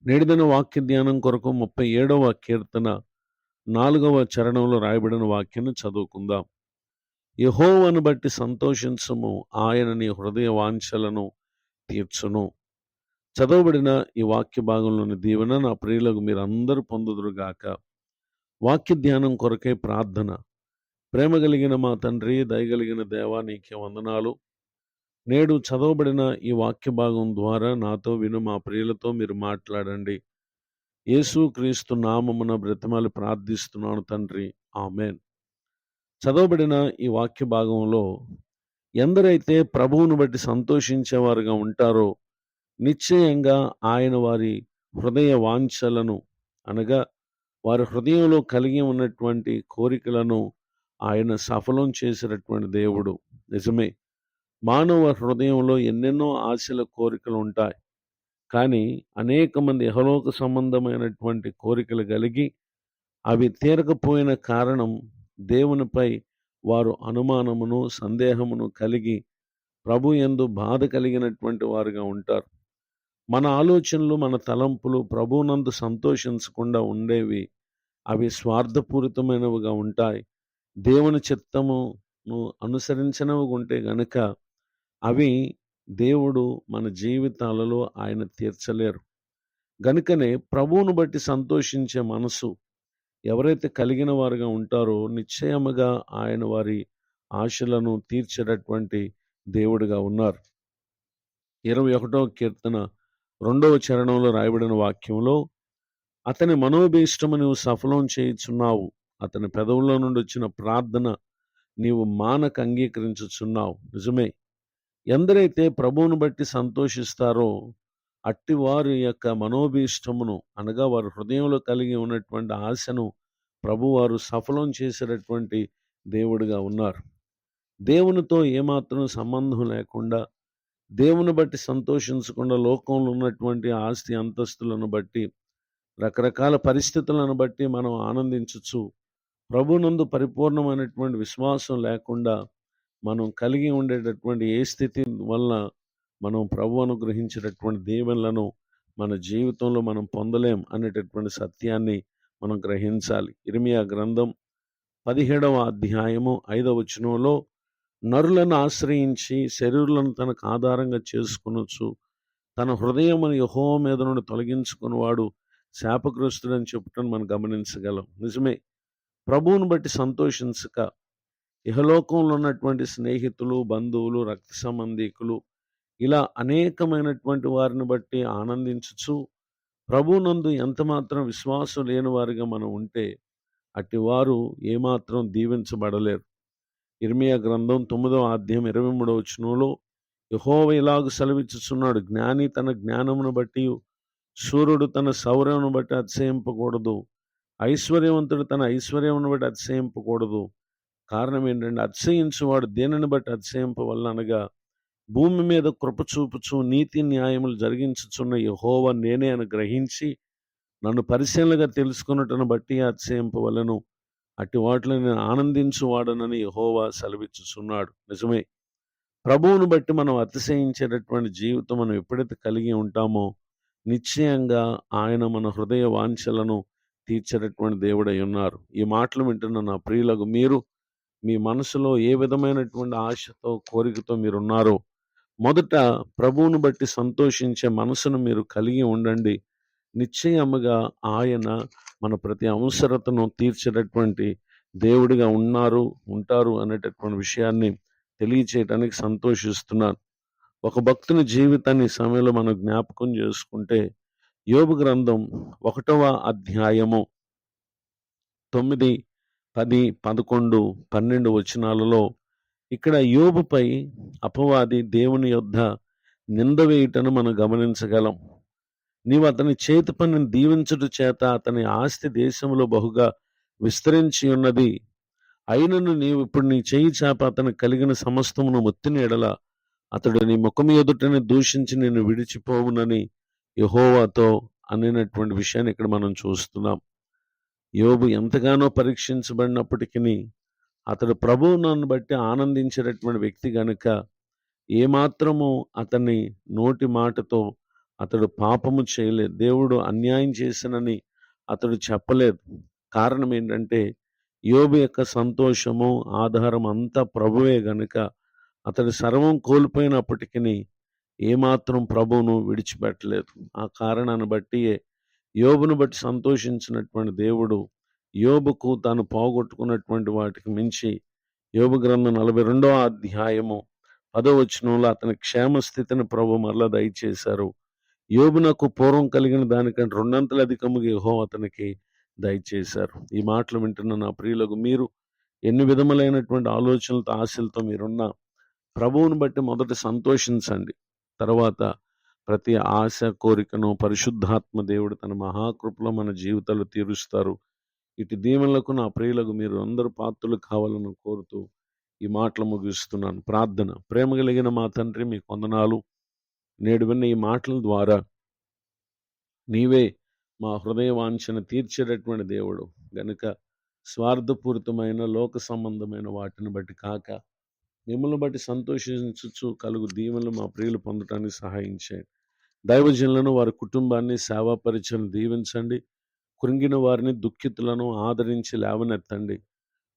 నేటిదిన వాక్య ధ్యానం కొరకు 37వ కీర్తన 4వ చరణంలో రాయబడిన వాక్యాన్ని చదువుకుందాం. యెహోవాను బట్టి సంతోషించుము, ఆయన నీ హృదయ వాంఛలను తీర్చును. చదవబడిన ఈ వాక్య భాగంలోని దీవెన నా ప్రియులకు మీరందరూ పొందుదురుగాక. వాక్య ధ్యానం కొరకై ప్రార్థన. ప్రేమ కలిగిన మా తండ్రి, దయగలిగిన దేవా, నీకే వందనాలు. నేడు చదవబడిన ఈ వాక్య భాగం ద్వారా నాతో విను మా ప్రియులతో మీరు మాట్లాడండి. యేసు క్రీస్తు నామమున బ్రతిమాలి ప్రార్థిస్తున్నాను తండ్రి, ఆమెన్. చదవబడిన ఈ వాక్య భాగంలో ఎందరైతే ప్రభువును బట్టి సంతోషించేవారుగా ఉంటారో నిశ్చయంగా ఆయన వారి హృదయ వాంఛలను అనగా వారి హృదయంలో కలిగి ఉన్నటువంటి కోరికలను ఆయన సఫలం చేసినటువంటి దేవుడు. నిజమే, మానవ హృదయంలో ఎన్నెన్నో ఆశల కోరికలు ఉంటాయి. కానీ అనేక మంది ఇహలోక సంబంధమైనటువంటి కోరికలు కలిగి అవి తీరకపోయిన కారణం దేవునిపై వారు అనుమానమును సందేహమును కలిగి ప్రభు యందు బాధ కలిగినటువంటి వారుగా ఉంటారు. మన ఆలోచనలు, మన తలంపులు ప్రభువునందు సంతోషించకుండా ఉండేవి. అవి స్వార్థపూరితమైనవిగా ఉంటాయి. దేవుని చిత్తమును అనుసరించినవి ఉంటే గనుక అవి దేవుడు మన జీవితాలలో ఆయన తీర్చలేరు. గనుకనే ప్రభువును బట్టి సంతోషించే మనసు ఎవరైతే కలిగిన వారుగా ఉంటారో నిశ్చయముగా ఆయన వారి ఆశలను తీర్చేటటువంటి దేవుడిగా ఉన్నారు. 21వ కీర్తన 2వ చరణంలో రాయబడిన వాక్యంలో, అతని మనోభీష్టము నీవు సఫలం చేయుచున్నావు, అతని పెదవుల్లో నుండి వచ్చిన ప్రార్థన నీవు మానక అంగీకరించుచున్నావు. నిజమే, ఎందరైతే ప్రభువును బట్టి సంతోషిస్తారో అట్టి వారి యొక్క మనోభీష్టమును అనగా వారి హృదయంలో కలిగి ఉన్నటువంటి ఆశను ప్రభువారు సఫలం చేసేటటువంటి దేవుడిగా ఉన్నారు. దేవునితో ఏమాత్రం సంబంధం లేకుండా, దేవుని బట్టి సంతోషించకుండా లోకంలో ఉన్నటువంటి ఆస్తి అంతస్తులను బట్టి, రకరకాల పరిస్థితులను బట్టి మనం ఆనందించచ్చు. ప్రభునందు పరిపూర్ణమైనటువంటి విశ్వాసం లేకుండా మనం కలిగి ఉండేటటువంటి ఏ స్థితి వల్ల మనం ప్రభు అనుగ్రహించేటటువంటి దీవెనలను మన జీవితంలో మనం పొందలేం అనేటటువంటి సత్యాన్ని మనం గ్రహించాలి. ఇర్మియా గ్రంథం 17వ అధ్యాయము 5వ వచనంలో, నరులను ఆశ్రయించి శరీరులను తనకు ఆధారంగా చేసుకొనొచ్చు, తన హృదయమును యెహోవా మీద నుండి తొలగించుకున్నవాడు శాపగ్రస్తుడని చెప్పటం మనం గమనించగలం. నిజమే, ప్రభువును బట్టి సంతోషించక ఇహలోకంలో ఉన్నటువంటి స్నేహితులు, బంధువులు, రక్త సంబంధీకులు ఇలా అనేకమైనటువంటి వారిని బట్టి ఆనందించుచు ప్రభువునందు ఎంతమాత్రం విశ్వాసం లేని వారిగా మనం ఉంటే అట్టి వారు ఏమాత్రం దీవించబడలేరు. ఇర్మియా గ్రంథం 9వ అధ్యాయం 23వ వచనంలో యెహోవా ఇలాగు సెలవిచ్చుచున్నాడు, జ్ఞాని తన జ్ఞానమును బట్టి, శూరుడు తన శౌర్యమును బట్టి అతిశయింపకూడదు, ఐశ్వర్యవంతుడు తన ఐశ్వర్యమును బట్టి అతిశయింపకూడదు. కారణం ఏంటంటే, అతిశయించువాడు దేనిని బట్టి అతిశయింపవలన అనగా, భూమి మీద కృప చూపుచు నీతి న్యాయములు జరిగించుచున్న యెహోవా నేనే అని గ్రహించి నన్ను పరిశీలనగా తెలుసుకున్నటను బట్టి అతిశయింపవలను, అట్టి వాటిలో నేను ఆనందించువాడనని యెహోవా సెలవిచ్చుచున్నాడు. నిజమే, ప్రభువును బట్టి మనం అతిశయించేటటువంటి జీవితం మనం ఎప్పుడైతే కలిగి ఉంటామో నిశ్చయంగా ఆయన మన హృదయ వాంఛలను తీర్చేటటువంటి దేవుడై ఉన్నారు. ఈ మాటలు వింటున్న నా ప్రియులకు మీరు మీ మనసులో ఏ విధమైనటువంటి ఆశతో, కోరికతో మీరున్నారో మొదట ప్రభువును బట్టి సంతోషించే మనసును మీరు కలిగి ఉండండి. నిశ్చయముగా ఆయన మన ప్రతి అవసరతను తీర్చేటటువంటి దేవుడిగా ఉంటారు అనేటటువంటి విషయాన్ని తెలియచేయటానికి సంతోషిస్తున్నాను. ఒక భక్తుని జీవితాన్ని ఈ సమయంలో మనం జ్ఞాపకం చేసుకుంటే, యోబు గ్రంథం 1వ అధ్యాయము 9, 10, 11, 12 వచనాలలో ఇక్కడ యోబుపై అపవాది దేవుని యొద్ద నింద వేయుటను మనం గమనించగలం. నీవు అతని చేతి పనిని దీవించుట చేత అతని ఆస్తి దేశంలో బహుగా విస్తరించి ఉన్నది. అయినను నీవు ఇప్పుడు నీ చేయి చాప అతనికి కలిగిన సమస్తమును మొత్తిన ఎడల అతడు నీ ముఖము ఎదుటనే దూషించి నిన్ను విడిచిపోవునని యెహోవాతో అనినటువంటి విషయాన్ని ఇక్కడ మనం చూస్తున్నాం. యోబు ఎంతగానో పరీక్షించబడినప్పటికీ అతడు ప్రభువును బట్టి ఆనందించేటటువంటి వ్యక్తి గనుక ఏమాత్రము అతని నోటి మాటతో అతడు పాపము చేయలేదు, దేవుడు అన్యాయం చేశానని అతడు చెప్పలేదు. కారణం ఏంటంటే యోబు యొక్క సంతోషము ఆధారం అంతా ప్రభువే గనుక అతడు సర్వం కోల్పోయినప్పటికీ ఏమాత్రం ప్రభువును విడిచిపెట్టలేదు. ఆ కారణాన్ని బట్టి యోబును బట్టి సంతోషించినటువంటి దేవుడు యోబుకు తాను పోగొట్టుకున్నటువంటి వాటికి మించి యోబు గ్రంథం 42వ అధ్యాయము 10వ వచనంలో అతని క్షేమస్థితిని ప్రభు మరలా దయచేశారు. యోబునకు పూర్వం కలిగిన దానికంటే రెండంతలు అధికముగా యెహోవా అతనికి దయచేశారు. ఈ మాటలు వింటున్న నా ప్రియులకు మీరు ఎన్ని విధములైనటువంటి ఆలోచనలతో ఆశలతో మీరున్న ప్రభువుని బట్టి మొదట సంతోషించండి. తర్వాత ప్రతి ఆశ కోరికను పరిశుద్ధాత్మ దేవుడు తన మహాకృపలో మన జీవితాలు తీరుస్తారు. ఇటు దీవెనలకు నా ప్రియులకు మీరు అందరూ పాత్రలు కావాలని కోరుతూ ఈ మాటలు ముగిస్తున్నాను. ప్రార్థన. ప్రేమ కలిగిన మా తండ్రి, మీకు వందనాలు. నేడు విన్న ఈ మాటల ద్వారా నీవే మా హృదయ వాంఛను తీర్చేటటువంటి దేవుడు గనుక స్వార్థపూరితమైన లోక సంబంధమైన వాటిని బట్టి కాక మిమ్మల్ని బట్టి సంతోషించు కలుగు దీవెనలు మా ప్రియులు పొందటానికి సహాయం చేయండి. దైవజనులను, వారి కుటుంబాన్ని, సేవా పరిచయం దీవించండి. కృంగిన వారిని, దుఃఖితులను ఆదరించి లేవనెత్తండి.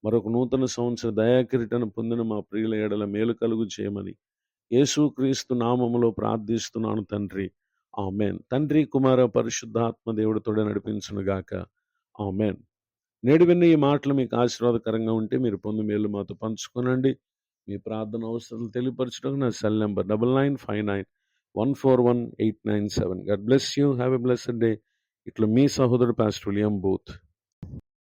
మరొక నూతన సంవత్సర దయాకిరీటను పొందిన మా ప్రియుల ఎడల మేలు కలుగు చేయమని యేసుక్రీస్తు నామములో ప్రార్థిస్తున్నాను తండ్రి. ఆమెన్. తండ్రి, కుమార, పరిశుద్ధాత్మ దేవుడు తోడే నడిపించునుగాక. ఆమెన్. నేడు విన్న ఈ మాటలు మీకు ఆశీర్వాదకరంగా ఉంటే మీరు పొంది మేలు మాతో పంచుకోనండి. మీ ప్రార్థన అవసరాలు తెలియపరచడం నా cell number 9959141897. God bless you. Have a blessed day. ఇట్లా మీ సహోదరుడు పాస్టర్ విలియం బూత్.